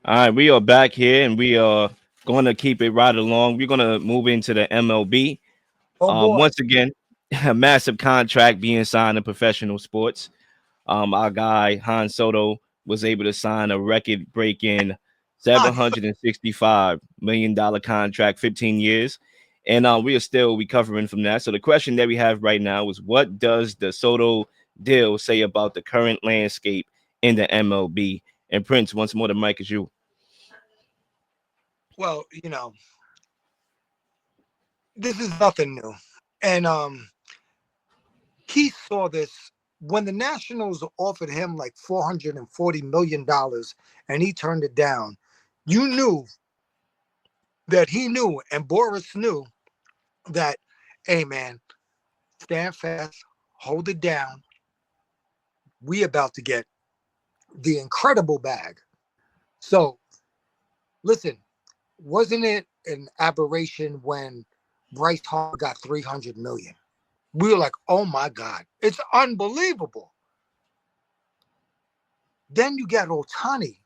All right, we are back here and we are going to keep it right along. We're going to move into the MLB. Oh boy. Once again, a massive contract being signed in professional sports. Our guy Juan Soto was able to sign a record-breaking God, $765 million contract, 15 years, and we are still recovering from that. So the question that we have right now is, what does the Soto deal say about the current landscape in the MLB? And Prince, once more, the mic is you. well, this is nothing new. And he saw this when the Nationals offered him like $440 million and he turned it down. You knew that he knew, and Boris knew that, hey man, stand fast, hold it down. We about to get the incredible bag. So listen, wasn't it an aberration when Bryce Harper got 300 million? We were like, oh my God, it's unbelievable. Then you got Otani,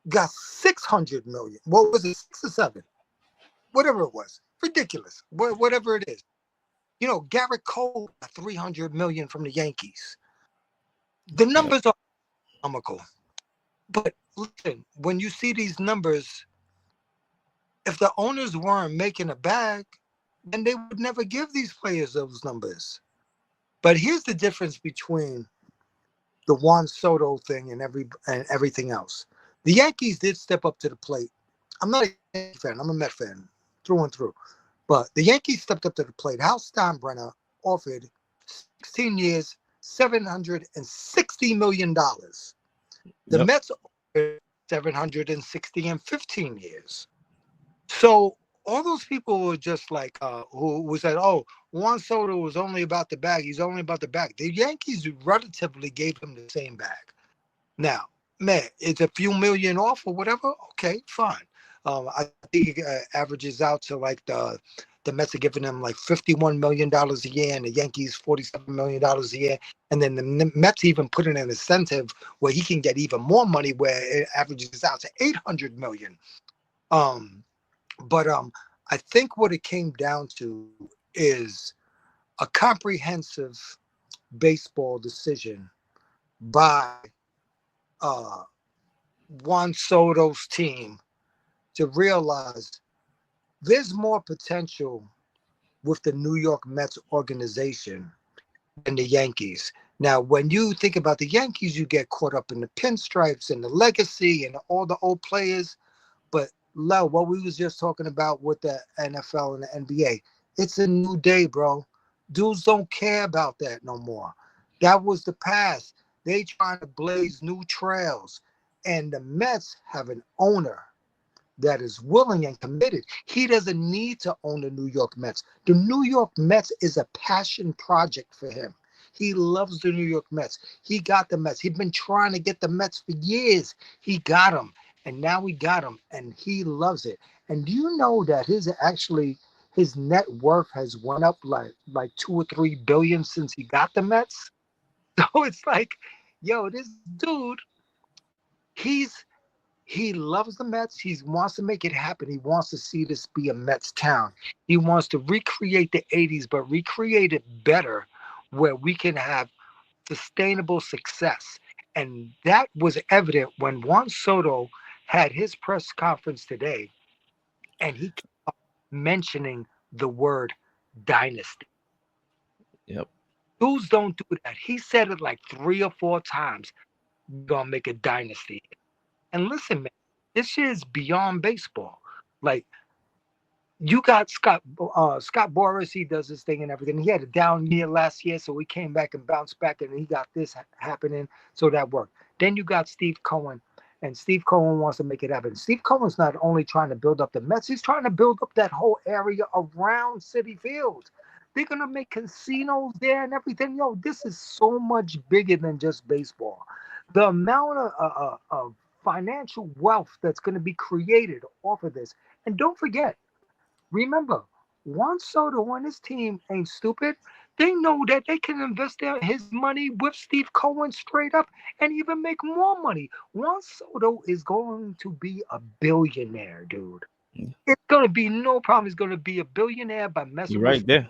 got 600 million. What was it, 6 or 7? Whatever it was. Ridiculous. Whatever it is. Garrett Cole got 300 million from the Yankees. The Yep. numbers are comical. But listen, when you see these numbers, if the owners weren't making a bag, then they would never give these players those numbers. But here's the difference between the Juan Soto thing and everything else. The Yankees did step up to the plate. I'm not a Yankee fan. I'm a Met fan through and through. But the Yankees stepped up to the plate. Hal Steinbrenner offered 16 years, $760 million. The Yep. Mets offered 760 and 15 years. So all those people were just like, who said, "Oh, Juan Soto was only about the bag. He's only about the bag." The Yankees relatively gave him the same bag. Now, man, it's a few million off or whatever. Okay, fine. I think it averages out to like the Mets are giving him like $51 million a year, and the Yankees $47 million a year. And then the Mets even put in an incentive where he can get even more money, where it averages out to 800 million. Um, but I think what it came down to is a comprehensive baseball decision by uh, Juan Soto's team to realize there's more potential with the New York Mets organization than the Yankees. Now, when you think about the Yankees, you get caught up in the pinstripes and the legacy and all the old players. But Lau, what we was just talking about with the NFL and the NBA, it's a new day, bro. Dudes don't care about that no more. That was the past. They trying to blaze new trails. And the Mets have an owner that is willing and committed. He doesn't need to own the New York Mets. The New York Mets is a passion project for him. He loves the New York Mets. He got the Mets. He's been trying to get the Mets for years. He got them, and now we got him, and he loves it. And do you know that his net worth has went up like 2 or 3 billion since he got the Mets? So it's like, yo, this dude, he's he loves the Mets. He wants to make it happen. He wants to see this be a Mets town. He wants to recreate the 80s, but recreate it better where we can have sustainable success. And that was evident when Juan Soto had his press conference today and he kept mentioning the word dynasty. Yep. Dudes don't do that. He said it like 3 or 4 times. We're going to make a dynasty. And listen, man, this shit is beyond baseball. Like, you got Scott Boras. He does this thing and everything. He had a down year last year, so he came back and bounced back, and he got this happening, so that worked. Then you got Steve Cohen, and Steve Cohen wants to make it happen. Steve Cohen's not only trying to build up the Mets, he's trying to build up that whole area around City Field. They're gonna make casinos there and everything. Yo, this is so much bigger than just baseball. The amount of financial wealth that's going to be created off of this, and don't forget. Remember, Juan Soto and his team ain't stupid. They know that they can invest his money with Steve Cohen straight up and even make more money. Juan Soto is going to be a billionaire, dude. It's going to be no problem. He's going to be a billionaire by You're messing with. right there.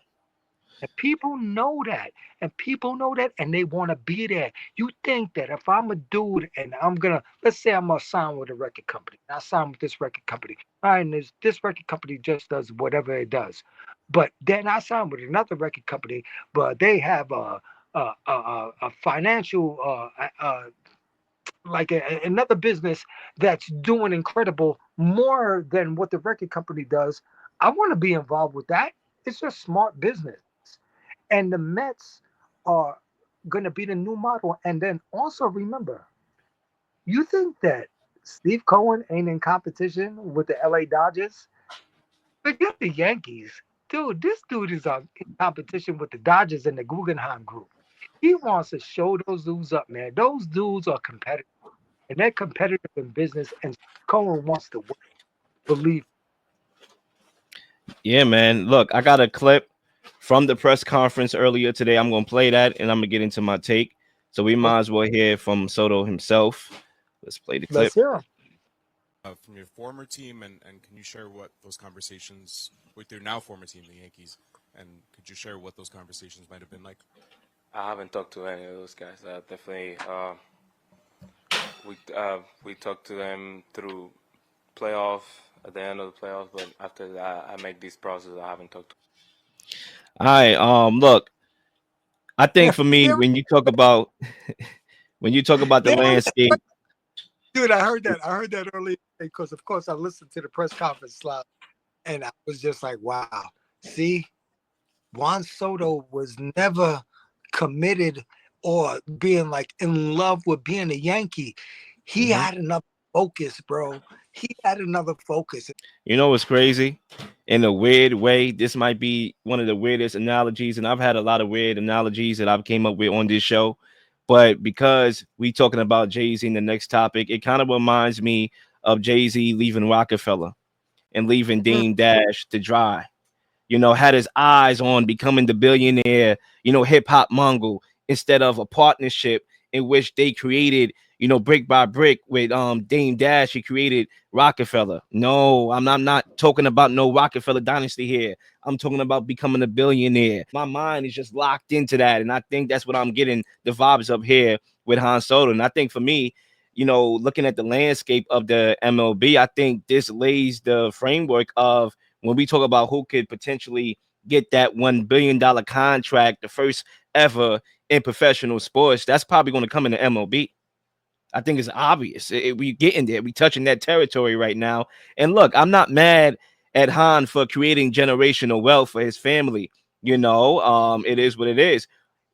And people know that. And people know that and they want to be there. You think that if I'm a dude and I'm going to, let's say I'm going to sign with a record company. I sign with this record company. All right, and this record company just does whatever it does. But then I sign with another record company, but they have a financial, like another business that's doing incredible more than what the record company does. I want to be involved with that. It's just smart business. And the Mets are going to be the new model. And then also remember, you think that Steve Cohen ain't in competition with the LA Dodgers? Forget the Yankees. Dude, this dude is in competition with the Dodgers and the Guggenheim Group. He wants to show those dudes up, man. Those dudes are competitive. And they're competitive in business. And Cohen wants to win. Believe. Yeah, man. Look, I got a clip from the press conference earlier today. I'm gonna play that and I'm gonna get into my take. So we might as well hear from Soto himself. Let's play the Let's clip. hear him. From your former team, and can you share what those conversations with your now former team, the Yankees, and could you share what those conversations might have been like? I haven't talked to any of those guys. Definitely, we talked to them through playoff at the end of the playoffs, but after that, I make these process. I haven't talked to. All right. Look, I think for me, There, when you talk about the there is, landscape, dude, I heard that. I heard that earlier because, of course, I listened to the press conference live. And I was just like, wow. See, Juan Soto was never committed or being like in love with being a Yankee. He Mhm. had another focus, bro. He had another focus. You know what's crazy? In a weird way, this might be one of the weirdest analogies, and I've had a lot of weird analogies that I've came up with on this show. But because we talking about Jay-Z in the next topic, it kind of reminds me of Jay-Z leaving Rockefeller and leaving Mm. Dame Dash to dry. You know, had his eyes on becoming the billionaire, you know, hip hop mogul instead of a partnership in which they created, you know, brick by brick with Dame Dash. He created Rockefeller. No, I'm not talking about no Rockefeller dynasty here. I'm talking about becoming a billionaire. My mind is just locked into that, and I think that's what I'm getting the vibes up here with Han Soto. And I think for me, you know, looking at the landscape of the MLB, I think this lays the framework of when we talk about who could potentially get that $1 billion contract, the first ever in professional sports, that's probably going to come in the MLB. I think it's obvious. We getting there. We touching that territory right now. And look, I'm not mad at Han for creating generational wealth for his family. You know, it is what it is.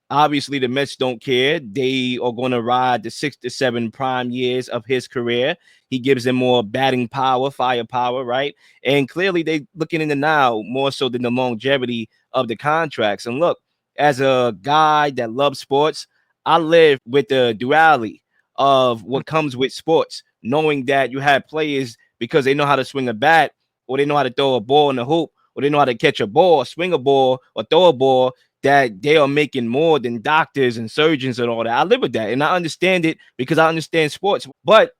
Obviously, the Mets don't care. They are going to ride the 6 to 7 prime years of his career. He gives them more batting power, firepower, right? And clearly, they looking in the now more so than the longevity of the contracts. And look, as a guy that loves sports, I live with the duality of what comes with sports, knowing that you have players because they know how to swing a bat, or they know how to throw a ball in the hoop, or they know how to catch a ball, swing a ball, or throw a ball, that they are making more than doctors and surgeons and all that. I live with that and I understand it because I understand sports. But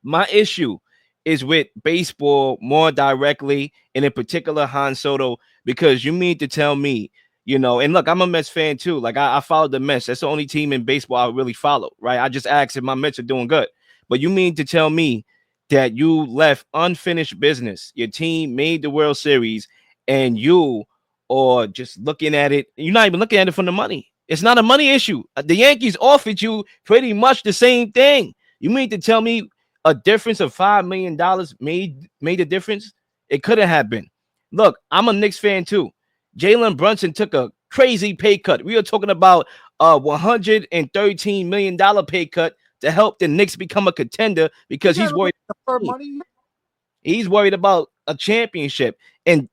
my issue is with baseball more directly, and in particular Han Soto, because you mean to tell me, you know, and look, I'm a Mets fan too. Like I follow the Mets. That's the only team in baseball I really follow, right? I just asked if my Mets are doing good. But you mean to tell me that you left unfinished business? Your team made the World Series, and you or just looking at it, you're not even looking at it from the money. It's not a money issue. The Yankees offered you pretty much the same thing. You mean to tell me a difference of $5 million made a difference? It couldn't have been. Look, I'm a Knicks fan too. Jalen Brunson took a crazy pay cut. We are talking about a $113 million pay cut to help the Knicks become a contender He because got a little deferred money. he's worried about a championship. And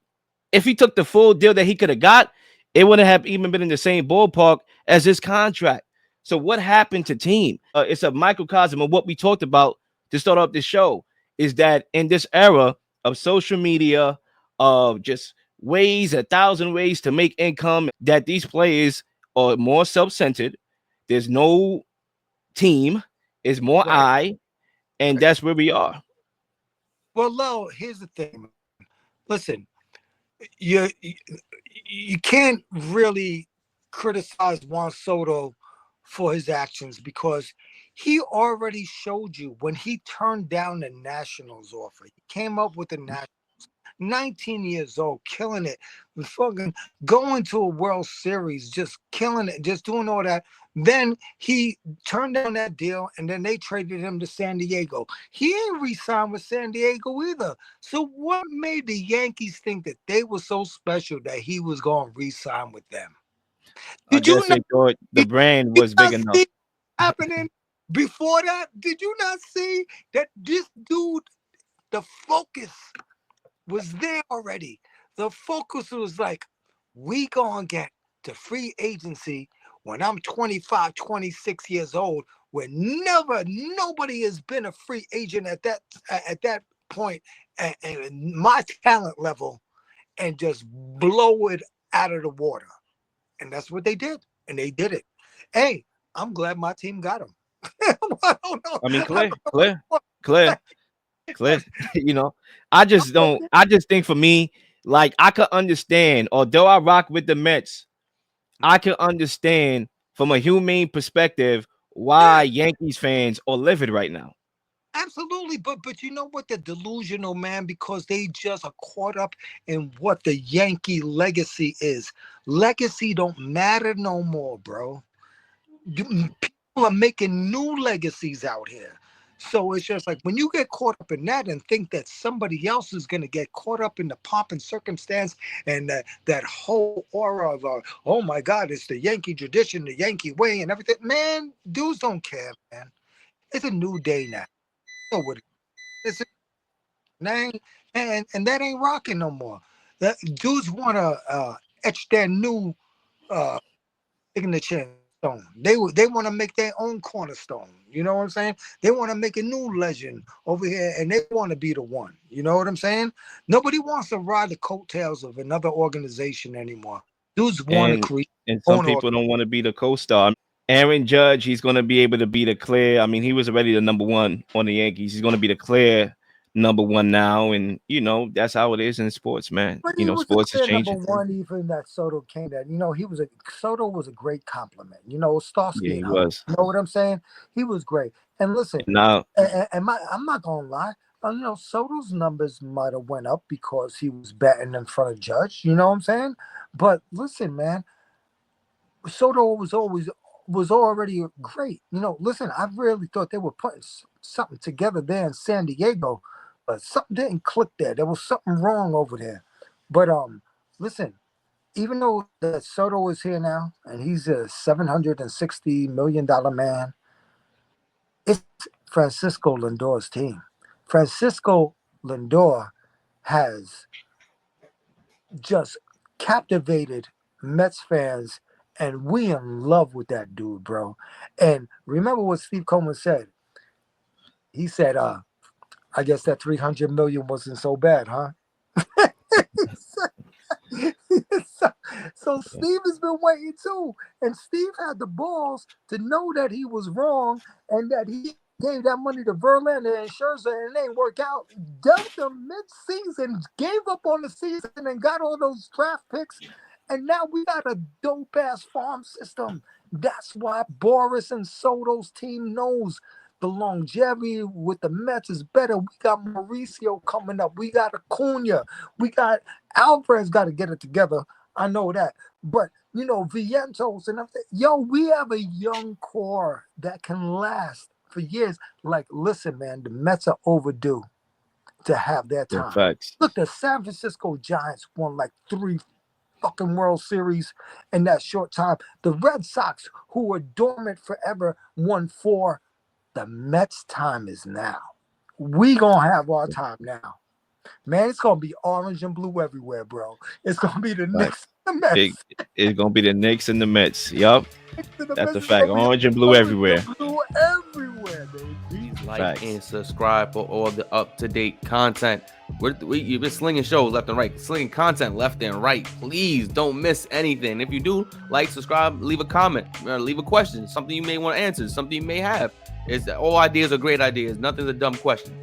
if he took the full deal that he could have got, it wouldn't have even been in the same ballpark as his contract. So what happened to team? It's a microcosm of what we talked about to start off this show. Is that in this era of social media, of just ways, 1,000 ways to make income, that these players are more self-centered. There's no team, it's more Right. I, and Right. that's where we are. Well, Lo, here's the thing, man. Listen, you can't really criticize Juan Soto for his actions because he already showed you when he turned down the Nationals offer. He came up with the Nationals. 19 years old, killing it, fucking going to a World Series, just killing it, just doing all that. Then he turned down that deal, and then they traded him to San Diego. He ain't re-signed with San Diego either. So what made the Yankees think that they were so special that he was going to re-sign with them? I Did you guess not, they thought the did brand you was big not enough. see happening before that? Did you not see that this dude, the focus was there already? The focus was like, we gonna get to free agency when I'm 25, 26 years old, where nobody has been a free agent at that point and my talent level, and just blow it out of the water. And that's what they did. And they did it. Hey, I'm glad my team got him. I don't know. I mean, I clear, don't know clear, what clear, clear. You know, I just don't. I just think for me, like I could understand, although I rock with the Mets, I can understand from a humane perspective why yeah, Yankees fans are livid right now. absolutely. But you know what? The delusional, man, because they just are caught up in what the Yankee legacy is. Legacy don't matter no more, bro. People are making new legacies out here. So it's just like when you get caught up in that and think that somebody else is going to get caught up in the pomp and circumstance and that whole aura of, oh my God, it's the Yankee tradition, the Yankee way and everything. Man, dudes don't care, man. It's a new day now. You know what it is. It's a name, and that ain't rocking no more. That dudes want to etch their new uh, signature stone. They want to make their own cornerstone. You know what I'm saying? They want to make a new legend over here, and they want to be the one. You know what I'm saying? Nobody wants to ride the coattails of another organization anymore. Dudes want to And create and their some own people don't want to be the co-star. Aaron Judge, he's going to be able to be the clear. I mean, he was already the number one on the Yankees. He's going to be the clear number one now, and that's how it is in sports, man. But he was a Sports is clear number changing. one, even that Soto came that. Soto was a great compliment. Yeah, Starsky he and Hutch. was. You know what I'm saying? He was great. And listen, And now, I'm not gonna lie. Soto's numbers might have went up because he was batting in front of Judge. You know what I'm saying? But listen, man, Soto was already great. Listen, I really thought they were putting something together there in San Diego, but something didn't click there. There was something wrong over there. But listen, even though that Soto is here now and he's a $760 million man, it's Francisco Lindor's team. Francisco Lindor has just captivated Mets fans, and we in love with that dude, bro. And remember what Steve Coleman said. He said, I guess that 300 million wasn't so bad, huh? so, so Steve has been waiting too, and Steve had the balls to know that he was wrong and that he gave that money to Verlander and Scherzer and it ain't work out. Dumped them mid-season, gave up on the season, and got all those draft picks, and now we got a dope-ass farm system. That's why Boris and Soto's team knows the longevity with the Mets is better. We got Mauricio coming up. We got Acuna. We got Alvarez got to get it together. I know that. But, Vientos and everything. Yo, we have a young core that can last for years. Like, listen, man, the Mets are overdue to have their the time. facts. Look, the San Francisco Giants won like 3 fucking World Series in that short time. The Red Sox, who were dormant forever, won 4. The Mets' time is now. We gonna have our time now. Man, it's gonna be orange and blue everywhere, bro. It's gonna be the Right. Knicks, the Mets. It's gonna be the Knicks and the Mets. Yup, The that's Mets a is fact. gonna be Orange and blue orange everywhere. and blue everywhere, baby. He's like Facts. and subscribe for all the up-to-date content. You've been slinging shows left and right, slinging content left and right. Please don't miss anything. If you do, like, subscribe, leave a comment, leave a question, something you may want to answer, something you may have. All ideas are great ideas. Nothing's a dumb question.